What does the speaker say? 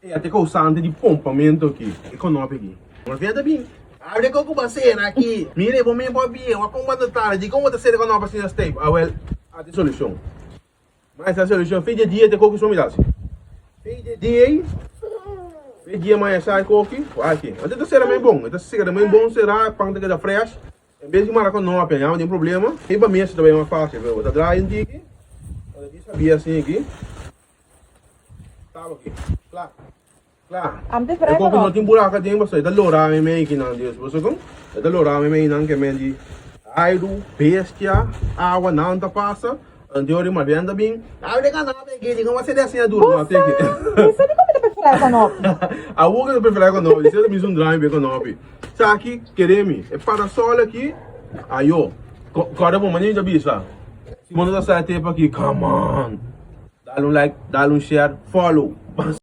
E até causante de pompamento aqui, econômico aqui. Mas venda bem. Abre com uma cena aqui. Mire, vou me bobinha, uma comanda tarde, como você com nova assim step. Ah, well, a de solução. Mas a solução fez de dia de coco sumidade. Fez de dia. Fez dia mais sai coco aqui. Até será bem bom. Até será bem bom será pão de fresh. Em vez de marcar não apanhar, não tem problema. E para mim também é mais fácil, viu? Tá dry aqui. Olha aqui, sabia assim aqui. Tá aqui. Claro. Claro. Amte E fresh kung no. natin buraca din basta ita lora may kinang basta kung ita lora may nang kemendi aido bestia água não tá passa anterior uma venda bem abre canal aqui diga uma CD assim duro até aqui Isso não come de fresh no. a outra do preferir com nós isso é mesmo drive com nós sa aqui queremos é para sol aqui aí ó cada bom maninho da bisa se manda da site aqui come on dá um like dá um share follow